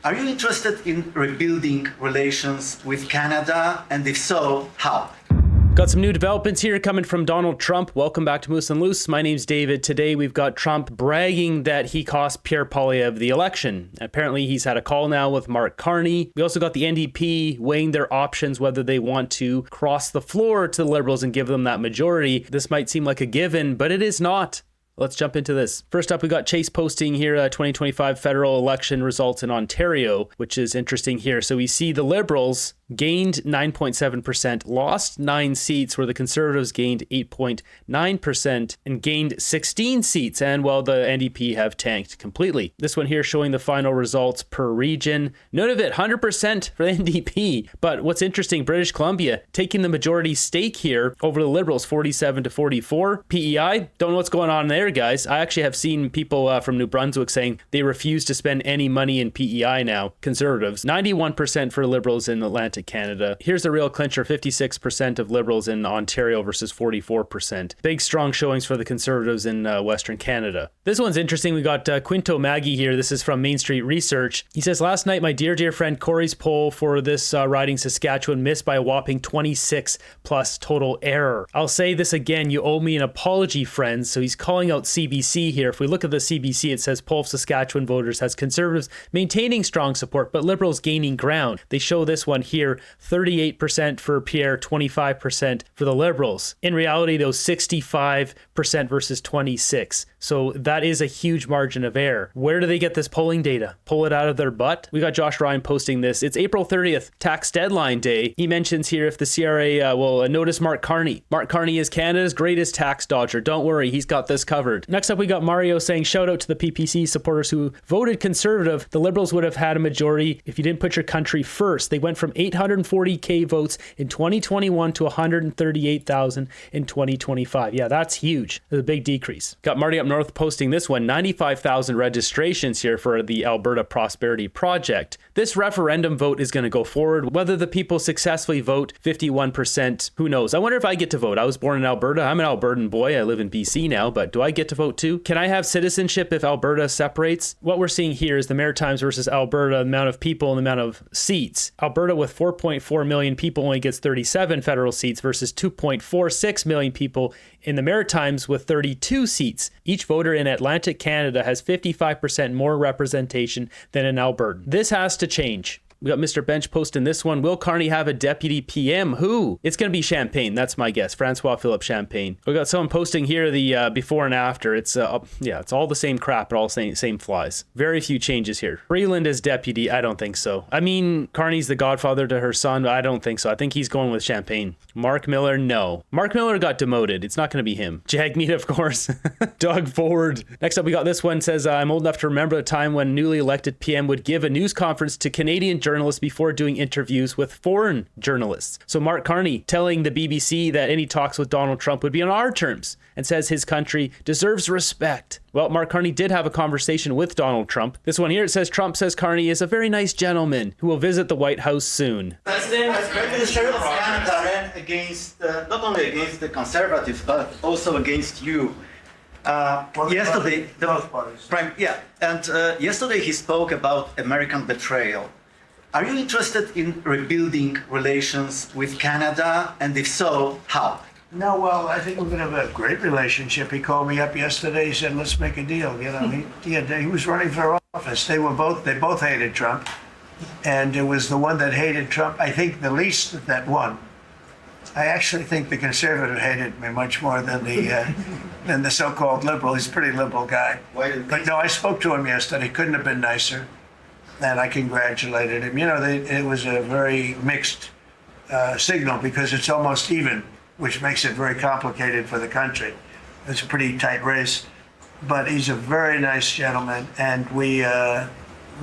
Are you interested in rebuilding relations with Canada? And if so, how? Got some new developments here coming from Donald Trump. Welcome back to Moose and Loose. My name's David. Today we've got Trump bragging that he cost Pierre Poilievre the election. Apparently he's had a call now with Mark Carney. We also got the NDP weighing their options, whether they want to cross the floor to the Liberals and give them that majority. This might seem like a given, but it is not. Let's jump into this. First up, we got Chase posting here 2025 federal election results in Ontario, which is interesting here. So we see the Liberals gained 9.7%, lost 9 seats, where the Conservatives gained 8.9% and gained 16 seats. And while the NDP have tanked completely. This one here showing the final results per region. None of it 100% for the NDP. But what's interesting, British Columbia taking the majority stake here over the Liberals, 47 to 44. PEI, don't know what's going on there, guys. I actually have seen people from New Brunswick saying they refuse to spend any money in PEI now. Conservatives, 91% for Liberals in Atlantic Canada. Here's the real clincher, 56% of Liberals in Ontario versus 44%. Big strong showings for the Conservatives in Western Canada. This one's interesting. We got Quinto Maggie here. This is from Main Street Research. He says, last night, my dear friend Corey's poll for this riding Saskatchewan missed by a whopping 26 plus total error. I'll say this again, you owe me an apology, friends. So he's calling out CBC here. If we look at the CBC, it says poll of Saskatchewan voters has Conservatives maintaining strong support, but Liberals gaining ground. They show this one here, 38% for Pierre, 25% for the Liberals. In reality, those 65% versus 26%. So that is a huge margin of error. Where do they get this polling data? Pull it out of their butt? We got Josh Ryan posting this. It's April 30th, tax deadline day. He mentions here if the CRA will notice Mark Carney. Mark Carney is Canada's greatest tax dodger. Don't worry, he's got this covered. Next up, we got Mario saying, shout out to the PPC supporters who voted Conservative. The Liberals would have had a majority if you didn't put your country first. They went from 840K votes in 2021 to 138,000 in 2025. Yeah, that's huge. There's a big decrease. Got Marty up north posting this one, 95,000 registrations here for the Alberta Prosperity Project. This referendum vote is going to go forward. Whether the people successfully vote, 51%, who knows? I wonder if I get to vote. I was born in Alberta. I'm an Albertan boy. I live in BC now, but do I get to vote too? Can I have citizenship if Alberta separates? What we're seeing here is the Maritimes versus Alberta, the amount of people and the amount of seats. Alberta with 4.4 million people only gets 37 federal seats versus 2.46 million people in the Maritimes with 32 seats. Each voter in Atlantic Canada has 55% more representation than in Alberta. This has to change. We got Mr. Bench posting this one. Will Carney have a deputy PM? Who? It's going to be Champagne. That's my guess. Francois-Philippe Champagne. We got someone posting here the before and after. It's it's all the same crap, but all same flies. Very few changes here. Freeland as deputy? I don't think so. I mean, Carney's the godfather to her son, but I don't think so. I think he's going with Champagne. Mark Miller? No. Mark Miller got demoted. It's not going to be him. Jagmeet, of course. Doug Ford. Next up, we got this one. Says, I'm old enough to remember the time when newly elected PM would give a news conference to Canadian journalists before doing interviews with foreign journalists. So Mark Carney telling the BBC that any talks with Donald Trump would be on our terms and says his country deserves respect. Well, Mark Carney did have a conversation with Donald Trump. This one here, it says Trump says Carney is a very nice gentleman who will visit the White House soon. President of Canada ran against, not only against the Conservatives, but also against you. Yesterday, yesterday he spoke about American betrayal. Are you interested in rebuilding relations with Canada? And if so, how? No, well, I think we're going to have a great relationship. He called me up yesterday. He said, let's make a deal. You know, he was running for office. They both hated Trump. And it was the one that hated Trump, I think, the least that won. I actually think the Conservative hated me much more than the so-called liberal. He's a pretty liberal guy. But no, I spoke to him yesterday. Couldn't have been nicer. And I congratulated him. You know, it was a very mixed signal because it's almost even, which makes it very complicated for the country. It's a pretty tight race. But he's a very nice gentleman, and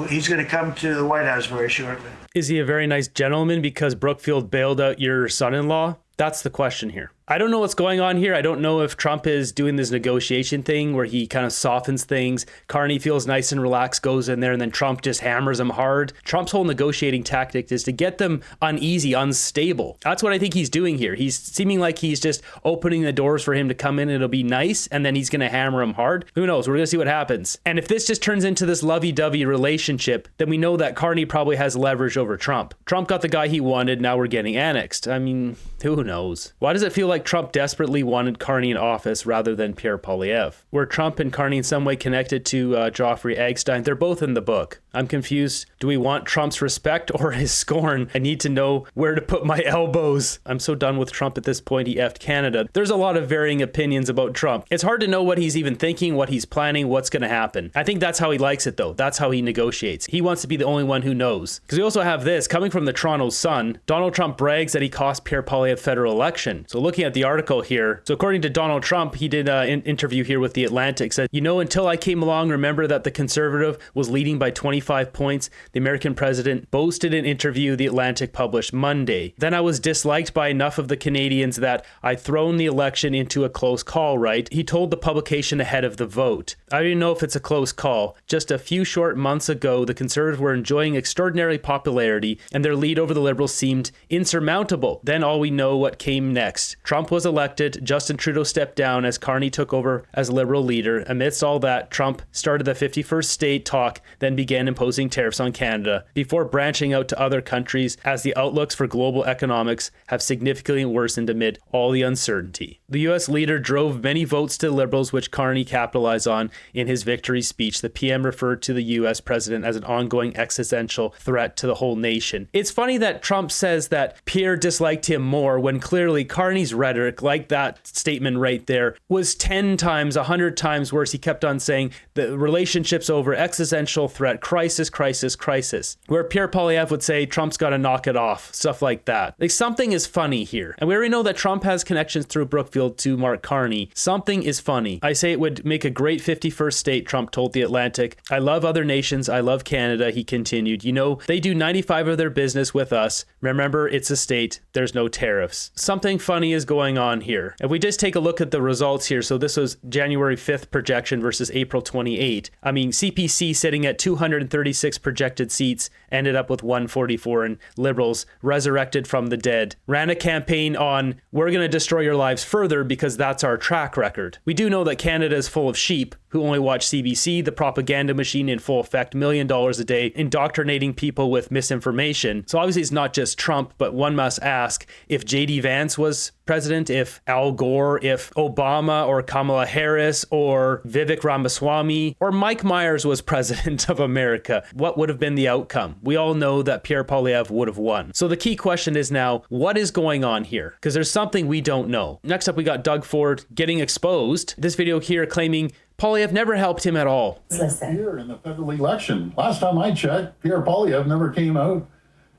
he's going to come to the White House very shortly. Is he a very nice gentleman because Brookfield bailed out your son-in-law? That's the question here. I don't know what's going on here. I don't know if Trump is doing this negotiation thing where he kind of softens things. Carney feels nice and relaxed, goes in there, and then Trump just hammers him hard. Trump's whole negotiating tactic is to get them uneasy, unstable. That's what I think he's doing here. He's seeming like he's just opening the doors for him to come in and it'll be nice, and then he's going to hammer him hard. Who knows? We're going to see what happens. And if this just turns into this lovey-dovey relationship, then we know that Carney probably has leverage over Trump. Trump got the guy he wanted. Now we're getting annexed. I mean, who knows? Why does it feel like Trump desperately wanted Carney in office rather than Pierre Poilievre? Were Trump and Carney in some way connected to Joffrey Eggstein? They're both in the book. I'm confused. Do we want Trump's respect or his scorn? I need to know where to put my elbows. I'm so done with Trump at this point. He effed Canada. There's a lot of varying opinions about Trump. It's hard to know what he's even thinking, what he's planning, what's going to happen. I think that's how he likes it, though. That's how he negotiates. He wants to be the only one who knows. Because we also have this coming from the Toronto Sun. Donald Trump brags that he cost Pierre Poilievre federal election. So looking at the article here, so according to Donald Trump, he did an interview here with The Atlantic, said, until I came along, remember that the Conservative was leading by 25 points. The American president boasted an interview The Atlantic published Monday. Then I was disliked by enough of the Canadians that I'd thrown the election into a close call, right? He told the publication ahead of the vote. I don't even know if it's a close call. Just a few short months ago, the Conservatives were enjoying extraordinary popularity and their lead over the Liberals seemed insurmountable. Then all we know what came next. Trump was elected, Justin Trudeau stepped down as Carney took over as Liberal leader. Amidst all that, Trump started the 51st state talk, then began imposing tariffs on Canada, before branching out to other countries as the outlooks for global economics have significantly worsened amid all the uncertainty. The U.S. leader drove many votes to the Liberals, which Carney capitalized on in his victory speech. The PM referred to the U.S. president as an ongoing existential threat to the whole nation. It's funny that Trump says that Pierre disliked him more when clearly Carney's rhetoric, like that statement right there, was 10 times, 100 times worse. He kept on saying the relationship's over, existential threat, crisis, crisis, crisis. Where Pierre Poilievre would say Trump's got to knock it off, stuff like that. Like, something is funny here. And we already know that Trump has connections through Brookfield to Mark Carney. Something is funny. I say it would make a great 51st state, Trump told The Atlantic. I love other nations. I love Canada, he continued. They do 95 of their business with us. Remember, it's a state. There's no tariffs. Something funny is going on here. If we just take a look at the results here, so this was January 5th projection versus April 28. I mean, CPC sitting at 236 projected seats, ended up with 144, and Liberals resurrected from the dead. Ran a campaign on, we're going to destroy your lives further because that's our track record. We do know that Canada is full of sheep who only watch CBC, the propaganda machine in full effect, $1 million a day, indoctrinating people with misinformation. So obviously it's not just Trump, but one must ask, if JD Vance was president, if Al Gore, if Obama or Kamala Harris or Vivek Ramaswamy or Mike Myers was president of America, what would have been the outcome? We all know that Pierre Poilievre would have won. So the key question is now, what is going on here? Because there's something we don't know. Next up, we got Doug Ford getting exposed. This video here claiming Poilievre never helped him at all. Here in the federal election, last time I checked, Pierre Poilievre never came out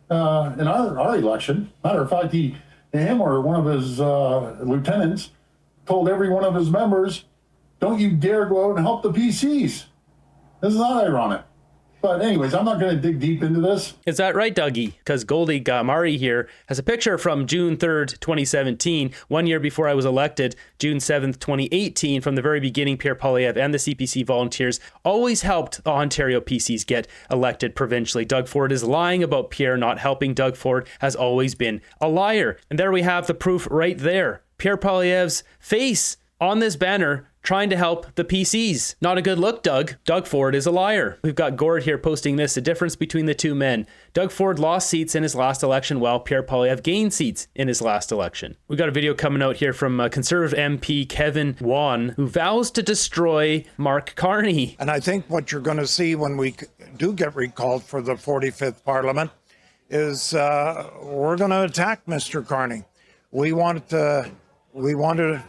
in our election. Matter of fact, him or one of his lieutenants told every one of his members, don't you dare go out and help the PCs. This is not ironic. But anyways, I'm not going to dig deep into this. Is that right, Dougie? Because Goldie Gamari here has a picture from June 3rd, 2017, 1 year before I was elected, June 7th, 2018. From the very beginning, Pierre Poilievre and the CPC volunteers always helped the Ontario PCs get elected provincially. Doug Ford is lying about Pierre not helping. Doug Ford has always been a liar. And there we have the proof right there. Pierre Poilievre's face on this banner trying to help the PCs. Not a good look, Doug. Doug Ford is a liar. We've got Gord here posting this, the difference between the two men. Doug Ford lost seats in his last election while Pierre Poilievre gained seats in his last election. We've got a video coming out here from Conservative MP Kevin Wan, who vows to destroy Mark Carney. And I think what you're going to see when we do get recalled for the 45th Parliament is we're going to attack Mr. Carney. We want to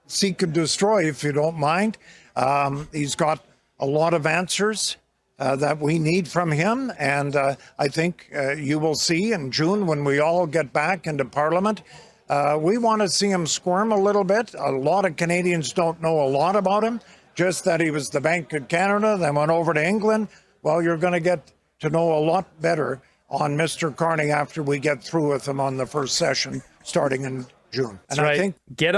seek and destroy, if you don't mind. He's got a lot of answers that we need from him, and I think you will see in June when we all get back into Parliament. We want to see him squirm a little bit. A lot of Canadians don't know a lot about him, just that he was the Bank of Canada, then went over to England. Well, you're going to get to know a lot better on Mr. Carney after we get through with him on the first session starting in June. And That's right. I think Get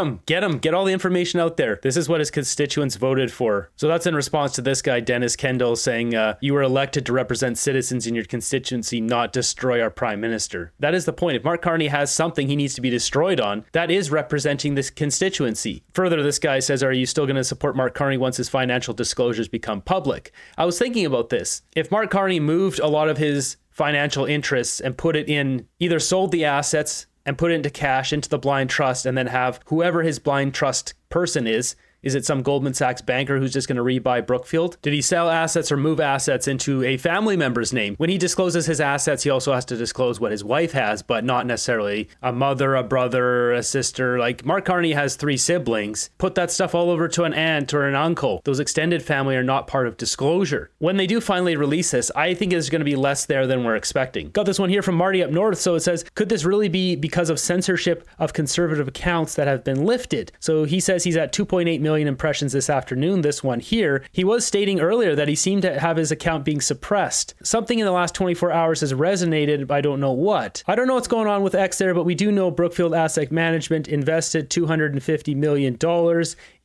all the information out there. This is what his constituents voted for. So that's in response to this guy, Dennis Kendall, saying, you were elected to represent citizens in your constituency, not destroy our prime minister. That is the point. If Mark Carney has something he needs to be destroyed on, that is representing this constituency. Further, this guy says, are you still going to support Mark Carney once his financial disclosures become public? I was thinking about this. If Mark Carney moved a lot of his financial interests and put it in, either sold the assets and put it into cash into the blind trust, and then have whoever his blind trust person is it some Goldman Sachs banker who's just going to rebuy Brookfield? Did he sell assets or move assets into a family member's name? When he discloses his assets, he also has to disclose what his wife has, but not necessarily a mother, a brother, a sister. Like Mark Carney has 3 siblings. Put that stuff all over to an aunt or an uncle. Those extended family are not part of disclosure. When they do finally release this, I think there's going to be less there than we're expecting. Got this one here from Marty up north. So it says, could this really be because of censorship of conservative accounts that have been lifted? So he says he's at 2.8 million impressions this afternoon. This one here, he was stating earlier that he seemed to have his account being suppressed. Something in the last 24 hours has resonated. I don't know what. I don't know what's going on with X there, but we do know Brookfield Asset Management invested $250 million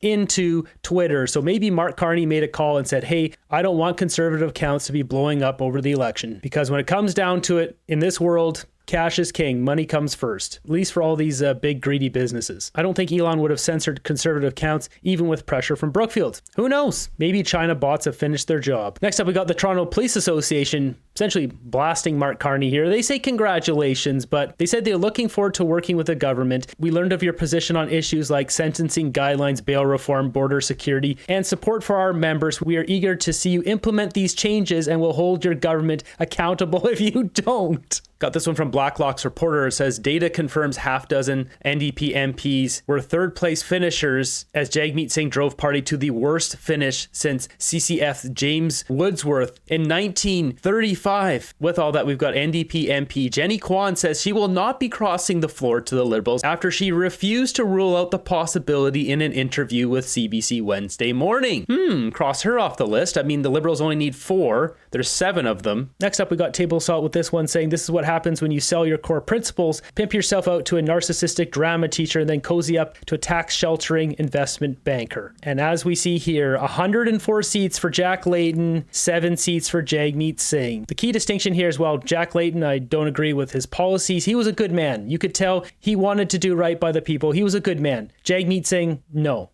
into Twitter. So maybe Mark Carney made a call and said, hey, I don't want conservative accounts to be blowing up over the election. Because when it comes down to it, in this world, cash is king. Money comes first, at least for all these big greedy businesses. I don't think Elon would have censored conservative accounts even with pressure from Brookfield. Who knows? Maybe China bots have finished their job. Next up, we got the Toronto Police Association essentially blasting Mark Carney here. They say congratulations, but they said they're looking forward to working with the government. We learned of your position on issues like sentencing guidelines, bail reform, border security, and support for our members. We are eager to see you implement these changes and will hold your government accountable if you don't. Got this one from Blacklock's reporter. It says data confirms half dozen NDP MPs were third place finishers as Jagmeet Singh drove party to the worst finish since CCF James Woodsworth in 1935. With all that, we've got NDP MP Jenny Kwan says she will not be crossing the floor to the Liberals after she refused to rule out the possibility in an interview with CBC Wednesday morning. Cross her off the list. I mean, the Liberals only need 4. There's 7 of them. Next up, we got Table Salt with this one saying this is what happens when you sell your core principles, pimp yourself out to a narcissistic drama teacher, and then cozy up to a tax sheltering investment banker. And as we see here, 104 seats for Jack Layton, 7 seats for Jagmeet Singh. The key distinction here is, while Jack Layton, I don't agree with his policies, he was a good man. You could tell he wanted to do right by the people. He was a good man. Jagmeet Singh, no.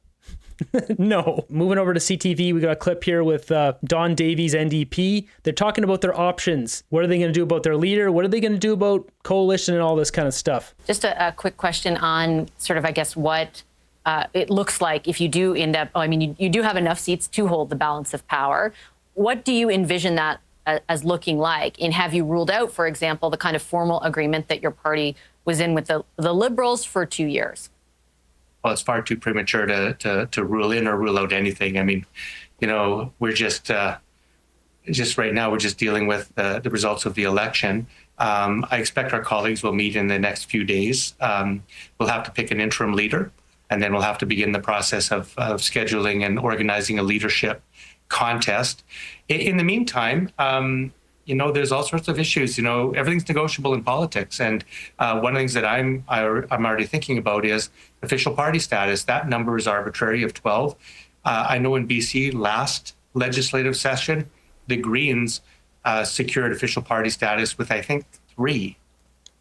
No. Moving over to CTV, we got a clip here with Don Davies, NDP. They're talking about their options. What are they going to do about their leader? What are they going to do about coalition and all this kind of stuff? Just a quick question on sort of, I guess, what it looks like if you do end up, I mean, you do have enough seats to hold the balance of power. What do you envision that as looking like? And have you ruled out, for example, the kind of formal agreement that your party was in with the Liberals for 2 years? Well, it's far too premature to rule in or rule out anything. I mean, you know, we're just right now, we're just dealing with the results of the election. I expect our colleagues will meet in the next few days. We'll have to pick an interim leader, and then we'll have to begin the process of scheduling and organizing a leadership contest. In the meantime, you know, there's all sorts of issues. You know, everything's negotiable in politics. And one of the things that I'm already thinking about is official party status. That number is arbitrary of 12. I know in BC last legislative session, the Greens secured official party status with, I think, 3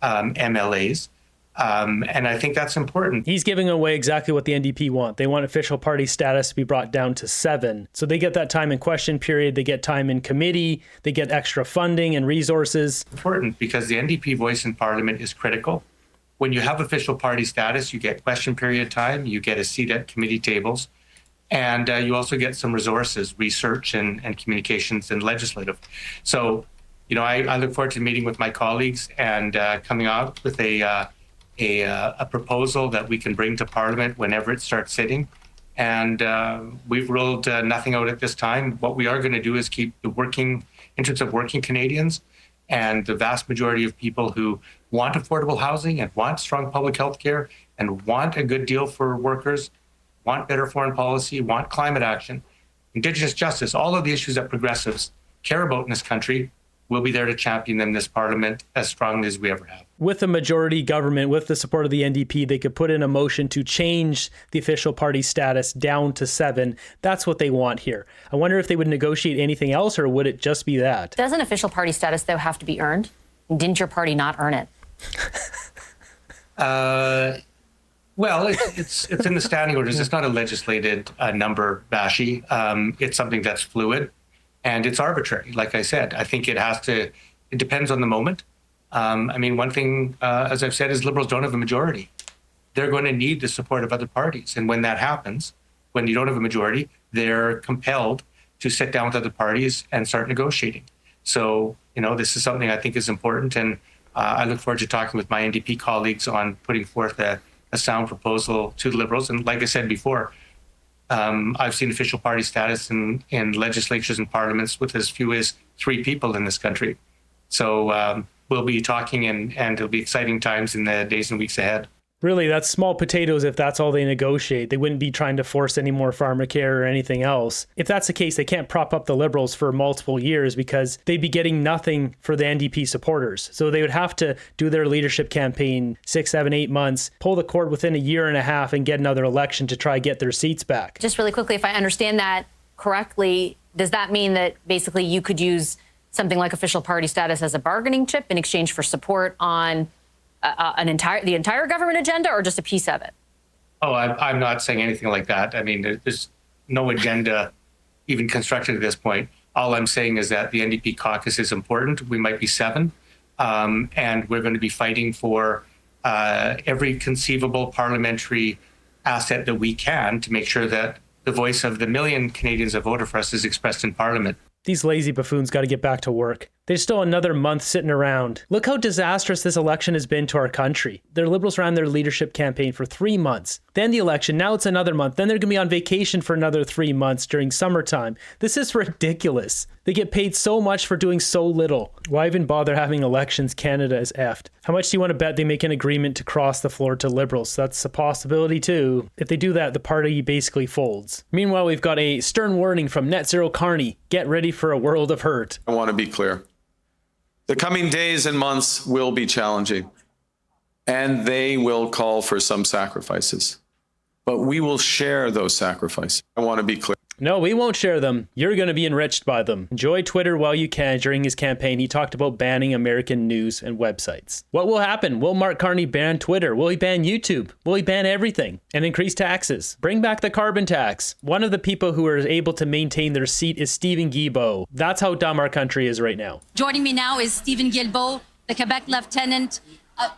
MLAs. And I think that's important. He's giving away exactly what the NDP want. They want official party status to be brought down to 7. So they get that time in question period. They get time in committee. They get extra funding and resources. Important because the NDP voice in Parliament is critical. When you have official party status, you get question period time. You get a seat at committee tables. And you also get some resources, research and communications and legislative. So, you know, I look forward to meeting with my colleagues and coming out with a proposal that we can bring to Parliament whenever it starts sitting. And we've ruled nothing out at this time. What we are going to do is keep the interests of working Canadians and the vast majority of people who want affordable housing and want strong public health care and want a good deal for workers, want better foreign policy, want climate action, Indigenous justice, all of the issues that progressives care about in this country. we'll be there to champion them this parliament as strongly as we ever have. With a majority government, with the support of the NDP, they could put in a motion to change the official party status down to 7. That's what they want here. I wonder if they would negotiate anything else, or would it just be that? Doesn't official party status, though, have to be earned? Didn't your party not earn it? Well, it's in the standing orders. It's not a legislated number, Bashi. It's something that's fluid, and it's arbitrary. Like I said, I think it depends on the moment. I mean, one thing, as I've said, is Liberals don't have a majority. They're going to need the support of other parties. And when that happens, when you don't have a majority, they're compelled to sit down with other parties and start negotiating. So, this is something I think is important. And I look forward to talking with my NDP colleagues on putting forth a sound proposal to the Liberals. And like I said before, I've seen official party status in legislatures and parliaments with as few as 3 people in this country. So we'll be talking, and it'll be exciting times in the days and weeks ahead. Really, that's small potatoes if that's all they negotiate. They wouldn't be trying to force any more pharma care or anything else. If that's the case, they can't prop up the Liberals for multiple years because they'd be getting nothing for the NDP supporters. So they would have to do their leadership campaign 6, 7, 8 months, pull the cord within a year and a half, and get another election to try get their seats back. Just really quickly, if I understand that correctly, does that mean that basically you could use something like official party status as a bargaining chip in exchange for support on the entire government agenda, or just a piece of it? Oh, I'm not saying anything like that. I mean, there's no agenda even constructed at this point. All I'm saying is that the NDP caucus is important. We might be 7, and we're going to be fighting for every conceivable parliamentary asset that we can to make sure that the voice of the million Canadians that voted for us is expressed in Parliament. These lazy buffoons got to get back to work. There's still another month sitting around. Look how disastrous this election has been to our country. The Liberals ran their leadership campaign for 3 months. Then the election, now it's another month. Then they're going to be on vacation for another 3 months during summertime. This is ridiculous. They get paid so much for doing so little. Why even bother having elections? Canada is effed. How much do you want to bet they make an agreement to cross the floor to Liberals? That's a possibility too. If they do that, the party basically folds. Meanwhile, we've got a stern warning from Net Zero Carney. Get ready for a world of hurt. I want to be clear. The coming days and months will be challenging, and they will call for some sacrifices, but we will share those sacrifices. I want to be clear. No, we won't share them. You're going to be enriched by them. Enjoy Twitter while you can. During his campaign, he talked about banning American news and websites. What will happen? Will Mark Carney ban Twitter? Will he ban YouTube? Will he ban everything and increase taxes? Bring back the carbon tax. One of the people who are able to maintain their seat is Stephen Guilbeault. That's how dumb our country is right now. Joining me now is Stephen Guilbeault, the Quebec lieutenant,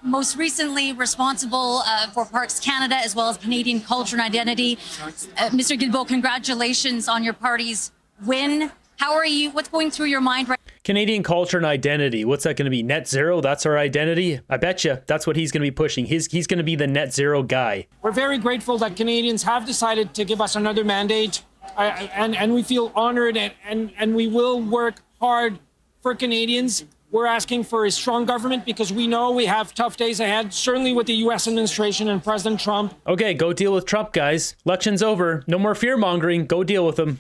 most recently responsible for Parks Canada as well as Canadian culture and identity. Mr. Guilbeault, congratulations on your party's win. How are you? What's going through your mind right now? Canadian culture and identity. What's that going to be? Net zero? That's our identity? I bet you that's what he's going to be pushing. He's going to be the net zero guy. We're very grateful that Canadians have decided to give us another mandate, and we feel honored, and we will work hard for Canadians. We're asking for a strong government because we know we have tough days ahead, certainly with the U.S. administration and President Trump. Okay, go deal with Trump, guys. Election's over. No more fear-mongering. Go deal with him.